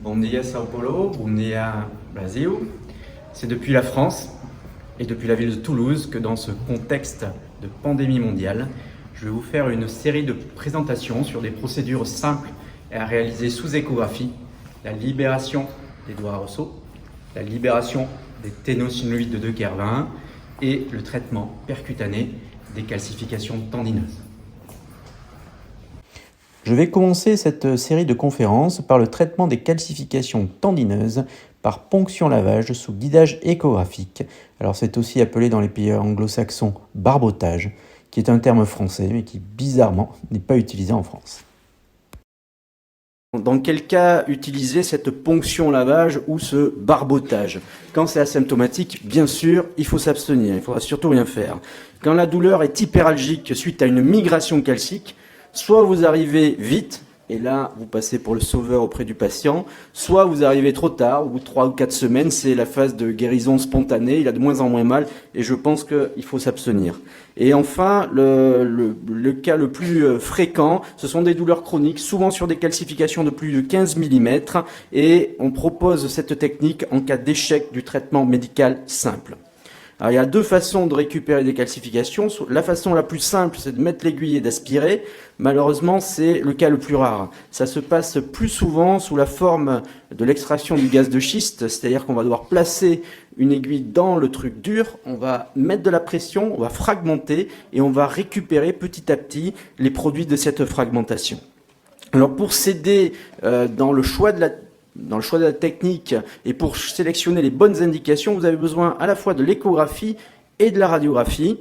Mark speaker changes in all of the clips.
Speaker 1: Bon dia Sao Paulo, bon dia Brasil. C'est depuis la France et depuis la ville de Toulouse que dans ce contexte de pandémie mondiale, je vais vous faire une série de présentations sur des procédures simples et à réaliser sous échographie, la libération des doigts roseaux, la libération des ténosynovites de Dequervin et le traitement percutané des calcifications tendineuses. Je vais commencer cette série de conférences par le traitement des calcifications tendineuses par ponction-lavage sous guidage échographique. Alors c'est aussi appelé dans les pays anglo-saxons barbotage, qui est un terme français mais qui bizarrement n'est pas utilisé en France. Dans quel cas utiliser cette ponction-lavage ou ce barbotage? Quand c'est asymptomatique, bien sûr, il faut s'abstenir, il ne faudra surtout rien faire. Quand la douleur est hyperalgique suite à une migration calcique, soit vous arrivez vite, et là, vous passez pour le sauveur auprès du patient, soit vous arrivez trop tard, au bout de 3 ou 4 semaines, c'est la phase de guérison spontanée, il a de moins en moins mal, et je pense qu'il faut s'abstenir. Et enfin, le cas le plus fréquent, ce sont des douleurs chroniques, souvent sur des calcifications de plus de 15 mm, et on propose cette technique en cas d'échec du traitement médical simple. Alors, il y a deux façons de récupérer des calcifications. La façon la plus simple, c'est de mettre l'aiguille et d'aspirer. Malheureusement, c'est le cas le plus rare. Ça se passe plus souvent sous la forme de l'extraction du gaz de schiste, c'est-à-dire qu'on va devoir placer une aiguille dans le truc dur, on va mettre de la pression, on va fragmenter et on va récupérer petit à petit les produits de cette fragmentation. Alors, pour s'aider dans le choix de la technique et pour sélectionner les bonnes indications, vous avez besoin à la fois de l'échographie et de la radiographie.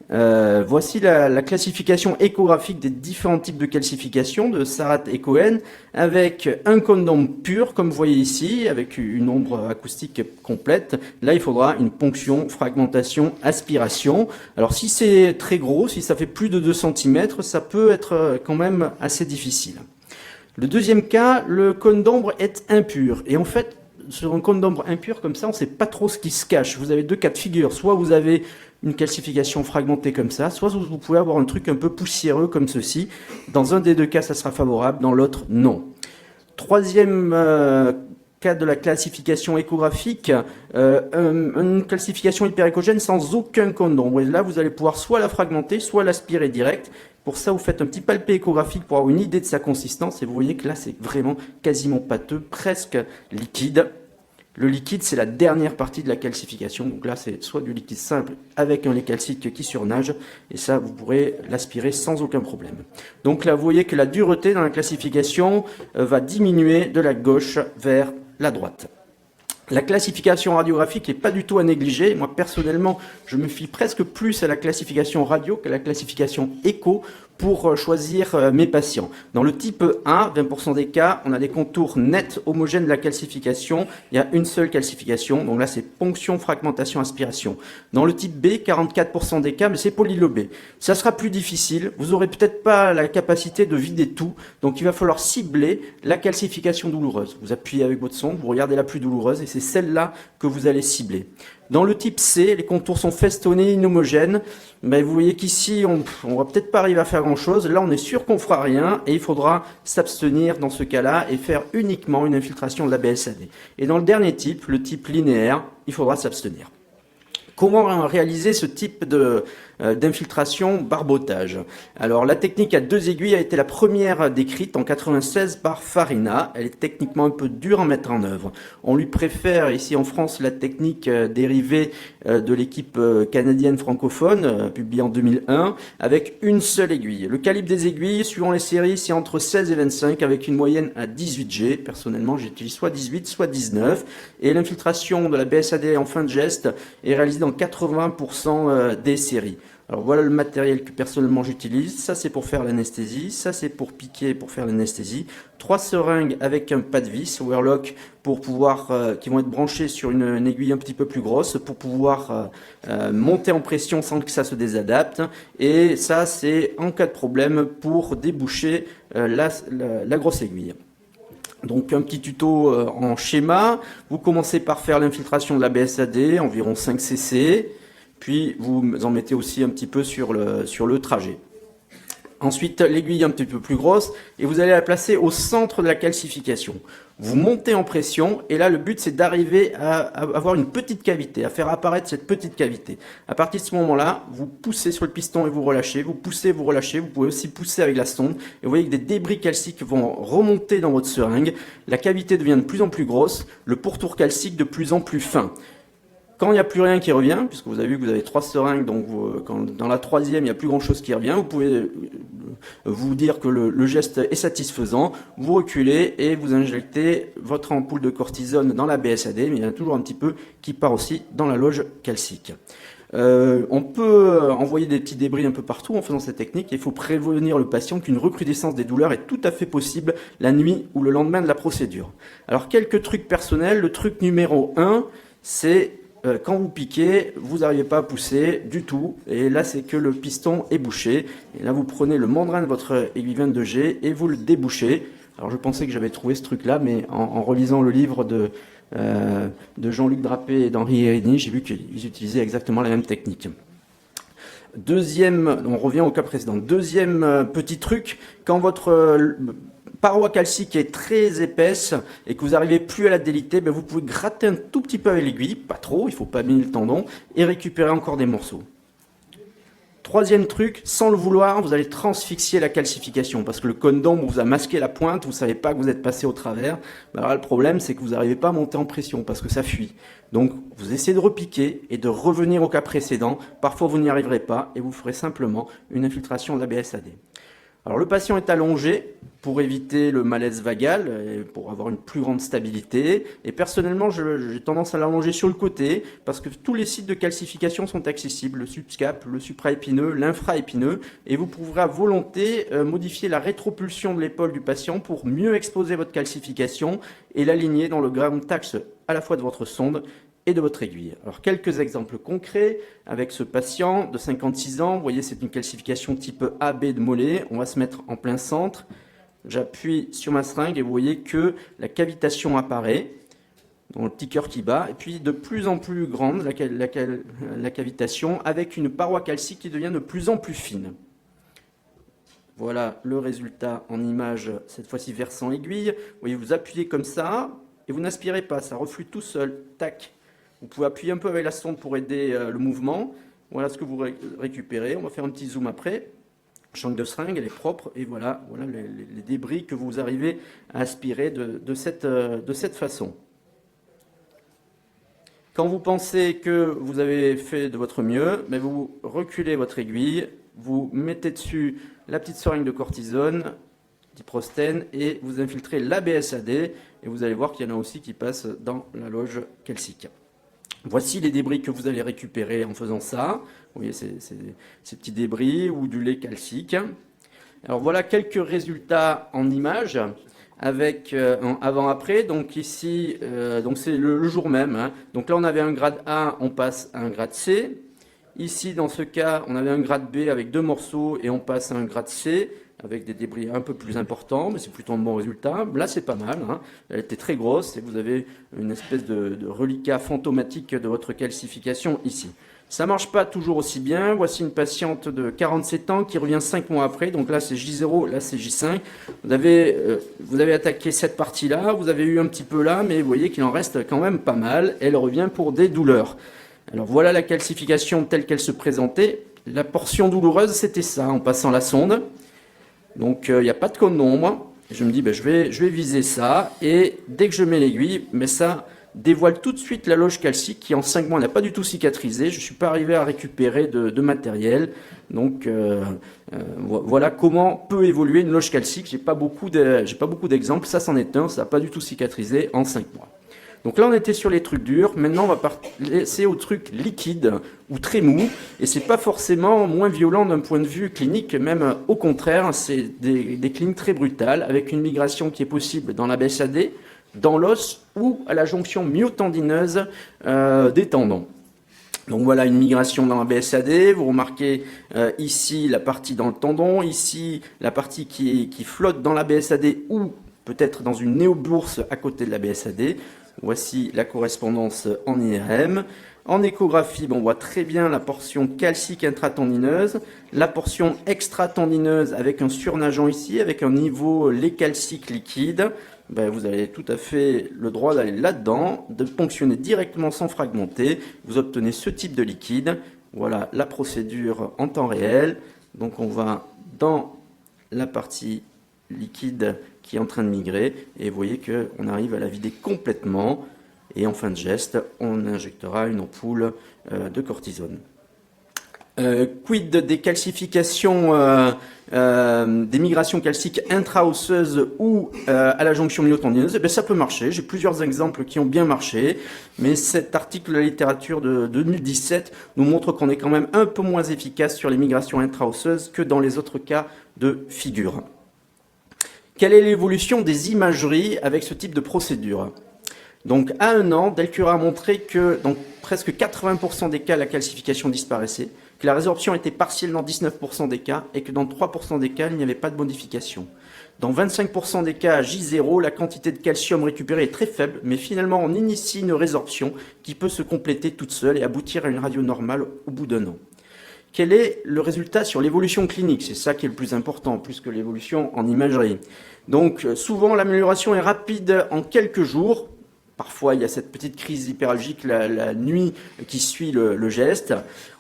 Speaker 1: Voici la classification échographique des différents types de calcification de Sarat et Cohen avec un condom pur, comme vous voyez ici, avec une ombre acoustique complète. Là, il faudra une ponction, fragmentation, aspiration. Alors, si c'est très gros, si ça fait plus de 2 cm, ça peut être quand même assez difficile. Le deuxième cas, le cône d'ombre est impur. Et en fait, sur un cône d'ombre impur comme ça, on ne sait pas trop ce qui se cache. Vous avez deux cas de figure. Soit vous avez une calcification fragmentée comme ça, soit vous pouvez avoir un truc un peu poussiéreux comme ceci. Dans un des deux cas, ça sera favorable, dans l'autre, non. Troisième cas de la classification échographique, une calcification hyperéchogène sans aucun cône d'ombre. Et là, vous allez pouvoir soit la fragmenter, soit l'aspirer direct. Pour ça, vous faites un petit palpé échographique pour avoir une idée de sa consistance. Et vous voyez que là, c'est vraiment quasiment pâteux, presque liquide. Le liquide, c'est la dernière partie de la calcification. Donc là, c'est soit du liquide simple avec un lait calcique qui surnage. Et ça, vous pourrez l'aspirer sans aucun problème. Donc là, vous voyez que la dureté dans la classification va diminuer de la gauche vers la droite. La classification radiographique n'est pas du tout à négliger. Moi, personnellement, je me fie presque plus à la classification radio qu'à la classification écho pour choisir mes patients. Dans le type 1, 20% des cas, on a des contours nets homogènes de la calcification. Il y a une seule calcification. Donc là, c'est ponction, fragmentation, aspiration. Dans le type B, 44% des cas, mais c'est polylobé. Ça sera plus difficile. Vous n'aurez peut-être pas la capacité de vider tout. Donc, il va falloir cibler la calcification douloureuse. Vous appuyez avec votre sonde, vous regardez la plus douloureuse et c'est celle-là que vous allez cibler. Dans le type C, les contours sont festonnés, inhomogènes. Mais vous voyez qu'ici, on va peut-être pas arriver à faire grand-chose. Là, on est sûr qu'on fera rien et il faudra s'abstenir dans ce cas-là et faire uniquement une infiltration de la BSAD. Et dans le dernier type, le type linéaire, il faudra s'abstenir. Comment réaliser ce type d'infiltration barbotage? Alors la technique à 2 aiguilles a été la première décrite en 96 par Farina. Elle est techniquement un peu dure à mettre en œuvre. On lui préfère ici en France la technique dérivée de l'équipe canadienne francophone, publiée en 2001, avec une seule aiguille. Le calibre des aiguilles, suivant les séries, c'est entre 16 et 25 avec une moyenne à 18 G. Personnellement, j'utilise soit 18, soit 19. Et l'infiltration de la BSAD en fin de geste est réalisée dans 80% des séries. Alors voilà le matériel que personnellement j'utilise. Ça c'est pour faire l'anesthésie, ça c'est pour piquer, pour faire l'anesthésie. 3 seringues avec un pas de vis, Overlock, pour pouvoir, qui vont être branchées sur une aiguille un petit peu plus grosse, pour pouvoir monter en pression sans que ça se désadapte. Et ça c'est en cas de problème pour déboucher la grosse aiguille. Donc un petit tuto en schéma. Vous commencez par faire l'infiltration de la BSAD, environ 5 cc. Puis vous en mettez aussi un petit peu sur le trajet. Ensuite, l'aiguille un petit peu plus grosse et vous allez la placer au centre de la calcification. Vous montez en pression et là, le but, c'est d'arriver à avoir une petite cavité, à faire apparaître cette petite cavité. À partir de ce moment-là, vous poussez sur le piston et vous relâchez. Vous poussez, vous relâchez. Vous pouvez aussi pousser avec la sonde. Et vous voyez que des débris calciques vont remonter dans votre seringue. La cavité devient de plus en plus grosse, le pourtour calcique de plus en plus fin. Quand il n'y a plus rien qui revient, puisque vous avez vu que vous avez 3 seringues, donc quand dans la troisième, il n'y a plus grand-chose qui revient, vous pouvez vous dire que le geste est satisfaisant, vous reculez et vous injectez votre ampoule de cortisone dans la BSAD, mais il y en a toujours un petit peu qui part aussi dans la loge calcique. On peut envoyer des petits débris un peu partout en faisant cette technique. Il faut prévenir le patient qu'une recrudescence des douleurs est tout à fait possible la nuit ou le lendemain de la procédure. Alors, quelques trucs personnels. Le truc numéro 1, c'est quand vous piquez, vous n'arrivez pas à pousser du tout. Et là, c'est que le piston est bouché. Et là, vous prenez le mandrin de votre aiguille 22G et vous le débouchez. Alors, je pensais que j'avais trouvé ce truc-là, mais en relisant le livre de Jean-Luc Drapé et d'Henri Hérini, j'ai vu qu'ils utilisaient exactement la même technique. Deuxième, on revient au cas précédent. Deuxième petit truc, quand votre paroi calcique est très épaisse et que vous n'arrivez plus à la déliter, vous pouvez gratter un tout petit peu avec l'aiguille, pas trop, il ne faut pas abîmer le tendon, et récupérer encore des morceaux. Troisième truc, sans le vouloir, vous allez transfixier la calcification parce que le cône d'ombre vous a masqué la pointe, vous ne savez pas que vous êtes passé au travers. Alors là, le problème, c'est que vous n'arrivez pas à monter en pression parce que ça fuit. Donc, vous essayez de repiquer et de revenir au cas précédent. Parfois, vous n'y arriverez pas et vous ferez simplement une infiltration de la BSAD. Alors, le patient est allongé pour éviter le malaise vagal et pour avoir une plus grande stabilité. Et personnellement, j'ai tendance à l'allonger sur le côté parce que tous les sites de calcification sont accessibles, le subscap, le supraépineux, l'infraépineux. Et vous pourrez à volonté modifier la rétropulsion de l'épaule du patient pour mieux exposer votre calcification et l'aligner dans le grand axe à la fois de votre sonde et de votre aiguille. Alors, quelques exemples concrets avec ce patient de 56 ans. Vous voyez, c'est une calcification type AB de mollet. On va se mettre en plein centre. J'appuie sur ma seringue et vous voyez que la cavitation apparaît, dans le petit cœur qui bat, et puis de plus en plus grande la cavitation avec une paroi calcique qui devient de plus en plus fine. Voilà le résultat en image, cette fois-ci versant aiguille. Vous voyez, vous appuyez comme ça et vous n'aspirez pas, ça reflue tout seul. Tac. Vous pouvez appuyer un peu avec la sonde pour aider le mouvement. Voilà ce que vous récupérez. On va faire un petit zoom après. Chanque de seringue, elle est propre. Et voilà les débris que vous arrivez à aspirer de cette façon. Quand vous pensez que vous avez fait de votre mieux, vous reculez votre aiguille, vous mettez dessus la petite seringue de cortisone, d'iprostène, et vous infiltrez la BSAD. Et vous allez voir qu'il y en a aussi qui passent dans la loge calcique. Voici les débris que vous allez récupérer en faisant ça. Vous voyez ces petits débris ou du lait calcique. Alors voilà quelques résultats en images avec en avant-après. Donc ici, c'est le jour même. Hein. Donc là, on avait un grade A, on passe à un grade C. Ici, dans ce cas, on avait un grade B avec 2 morceaux et on passe à un grade C avec des débris un peu plus importants, mais c'est plutôt un bon résultat. Là, c'est pas mal. Hein. Elle était très grosse et vous avez une espèce de reliquat fantomatique de votre calcification ici. Ça marche pas toujours aussi bien. Voici une patiente de 47 ans qui revient 5 mois après. Donc là, c'est J0, là, c'est J5. Vous avez attaqué cette partie-là, vous avez eu un petit peu là, mais vous voyez qu'il en reste quand même pas mal. Elle revient pour des douleurs. Alors voilà la calcification telle qu'elle se présentait. La portion douloureuse, c'était ça, en passant la sonde. Donc il n'y a pas de cône d'ombre. Je me dis, je vais viser ça. Et dès que je mets l'aiguille, ça dévoile tout de suite la loge calcique qui en 5 mois n'a pas du tout cicatrisé. Je ne suis pas arrivé à récupérer de matériel. Donc voilà comment peut évoluer une loge calcique. J'ai pas beaucoup d'exemples. Ça c'en est un. Ça n'a pas du tout cicatrisé en 5 mois. Donc là, on était sur les trucs durs. Maintenant, on va passer aux trucs liquides ou très mous. Et c'est pas forcément moins violent d'un point de vue clinique, même au contraire, c'est des cliniques très brutales avec une migration qui est possible dans la BSAD, dans l'os ou à la jonction myotendineuse des tendons. Donc voilà une migration dans la BSAD. Vous remarquez ici la partie dans le tendon, ici la partie qui flotte dans la BSAD ou peut-être dans une néobourse à côté de la BSAD. Voici la correspondance en IRM. En échographie, on voit très bien la portion calcique intratendineuse, la portion extratendineuse avec un surnageant ici, avec un niveau lait calcique liquide. Vous avez tout à fait le droit d'aller là-dedans, de ponctionner directement sans fragmenter. Vous obtenez ce type de liquide. Voilà la procédure en temps réel. Donc on va dans la partie liquide qui est en train de migrer et vous voyez qu'on arrive à la vider complètement. Et en fin de geste, on injectera une ampoule de cortisone. Quid des calcifications, des migrations calciques intra-osseuses ou à la jonction myotendineuse? Ça peut marcher. J'ai plusieurs exemples qui ont bien marché, mais cet article de la littérature de 2017 nous montre qu'on est quand même un peu moins efficace sur les migrations intra-osseuses que dans les autres cas de figure. Quelle est l'évolution des imageries avec ce type de procédure? Donc, à 1 an, Delcura a montré que dans presque 80% des cas, la calcification disparaissait, que la résorption était partielle dans 19% des cas et que dans 3% des cas, il n'y avait pas de modification. Dans 25% des cas à J0, la quantité de calcium récupérée est très faible, mais finalement, on initie une résorption qui peut se compléter toute seule et aboutir à une radio normale au bout d'1 an. Quel est le résultat sur l'évolution clinique? C'est ça qui est le plus important, plus que l'évolution en imagerie. Donc, souvent, l'amélioration est rapide en quelques jours. Parfois, il y a cette petite crise hyperalgique la nuit qui suit le geste.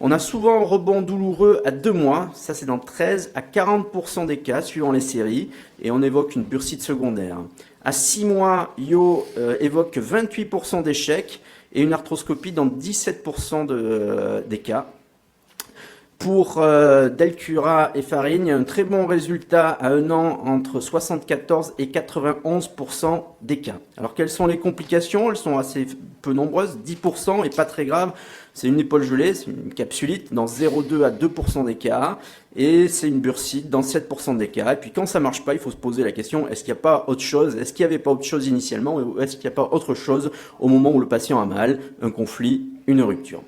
Speaker 1: On a souvent un rebond douloureux à 2 mois. Ça, c'est dans 13 à 40% des cas, suivant les séries. Et on évoque une bursite secondaire. À 6 mois, Yo évoque 28% d'échecs et une arthroscopie dans 17% des cas. Pour Delcura et Farine, il y a un très bon résultat à 1 an entre 74 et 91% des cas. Alors quelles sont les complications? Elles sont assez peu nombreuses, 10% et pas très graves. C'est une épaule gelée, c'est une capsulite dans 0,2 à 2% des cas et c'est une bursite dans 7% des cas. Et puis quand ça marche pas, il faut se poser la question, est-ce qu'il n'y a pas autre chose? Est-ce qu'il n'y avait pas autre chose initialement ou est-ce qu'il n'y a pas autre chose au moment où le patient a mal, un conflit, une rupture?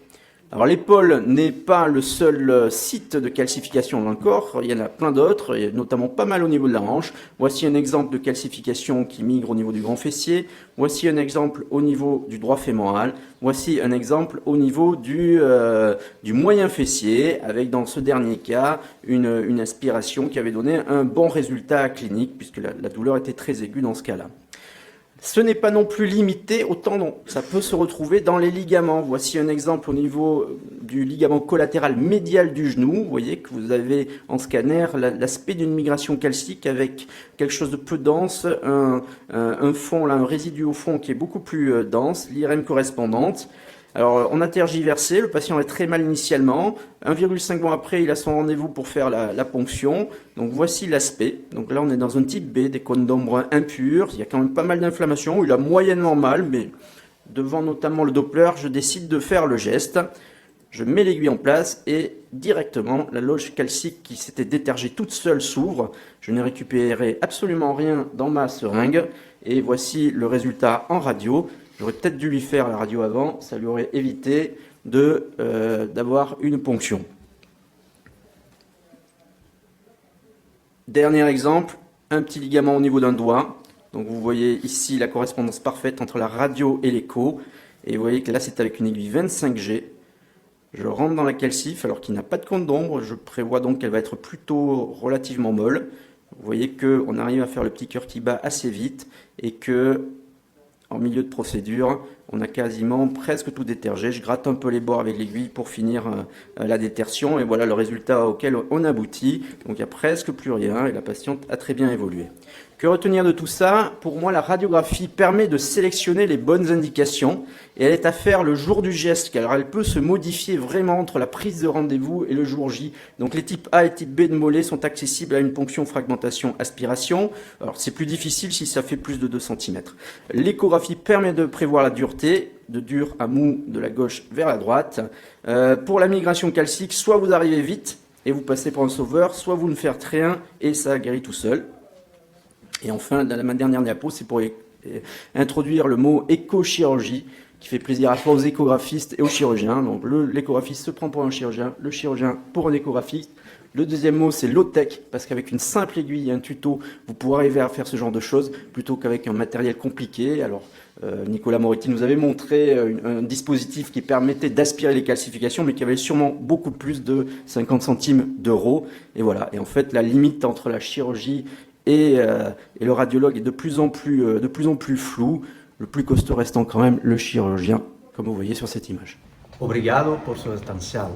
Speaker 1: Alors l'épaule n'est pas le seul site de calcification dans le corps, il y en a plein d'autres, et notamment pas mal au niveau de la hanche. Voici un exemple de calcification qui migre au niveau du grand fessier. Voici un exemple au niveau du droit fémoral. Voici un exemple au niveau du moyen fessier, avec dans ce dernier cas une aspiration qui avait donné un bon résultat clinique, puisque la douleur était très aiguë dans ce cas-là. Ce n'est pas non plus limité au tendon, ça peut se retrouver dans les ligaments. Voici un exemple au niveau du ligament collatéral médial du genou. Vous voyez que vous avez en scanner l'aspect d'une migration calcique avec quelque chose de peu dense, un fond, là, un résidu au fond qui est beaucoup plus dense, l'IRM correspondante. Alors, on a tergiversé, le patient est très mal initialement. 1,5 mois après, il a son rendez-vous pour faire la ponction. Donc, voici l'aspect. Donc là, on est dans un type B, des cônes d'ombre impurs. Il y a quand même pas mal d'inflammation. Il a moyennement mal, mais devant notamment le Doppler, je décide de faire le geste. Je mets l'aiguille en place et directement, la loge calcique qui s'était détergée toute seule s'ouvre. Je n'ai récupéré absolument rien dans ma seringue. Et voici le résultat en radio. J'aurais peut-être dû lui faire la radio avant, ça lui aurait évité d'avoir une ponction. Dernier exemple, un petit ligament au niveau d'un doigt. Donc vous voyez ici la correspondance parfaite entre la radio et l'écho. Et vous voyez que là c'est avec une aiguille 25G. Je rentre dans la calcif alors qu'il n'a pas de cône d'ombre. Je prévois donc qu'elle va être plutôt relativement molle. Vous voyez qu'on arrive à faire le petit cœur qui bat assez vite et que en milieu de procédure, on a quasiment presque tout détergé. Je gratte un peu les bords avec l'aiguille pour finir la détertion. Et voilà le résultat auquel on aboutit. Donc il n'y a presque plus rien et la patiente a très bien évolué. Que retenir de tout ça? Pour moi, la radiographie permet de sélectionner les bonnes indications et elle est à faire le jour du geste, car elle peut se modifier vraiment entre la prise de rendez-vous et le jour J. Donc les types A et type B de mollet sont accessibles à une ponction fragmentation aspiration. Alors c'est plus difficile si ça fait plus de 2 cm. L'échographie permet de prévoir la dureté, de dur à mou de la gauche vers la droite. Pour la migration calcique, soit vous arrivez vite et vous passez pour un sauveur, soit vous ne faites rien et ça guérit tout seul. Et enfin, ma dernière diapo, c'est pour introduire le mot échochirurgie, qui fait plaisir à la fois aux échographistes et aux chirurgiens. Donc l'échographiste se prend pour un chirurgien, le chirurgien pour un échographiste. Le deuxième mot, c'est low-tech, parce qu'avec une simple aiguille et un tuto, vous pourrez arriver à faire ce genre de choses, plutôt qu'avec un matériel compliqué. Alors, Nicolas Moretti nous avait montré un dispositif qui permettait d'aspirer les calcifications, mais qui avait sûrement beaucoup plus de 50 centimes d'euros. Et voilà. Et en fait, la limite entre la chirurgie et le radiologue est de plus en plus floue. Le plus costaud restant quand même le chirurgien, comme vous voyez sur cette image.
Speaker 2: Obrigado por su atención.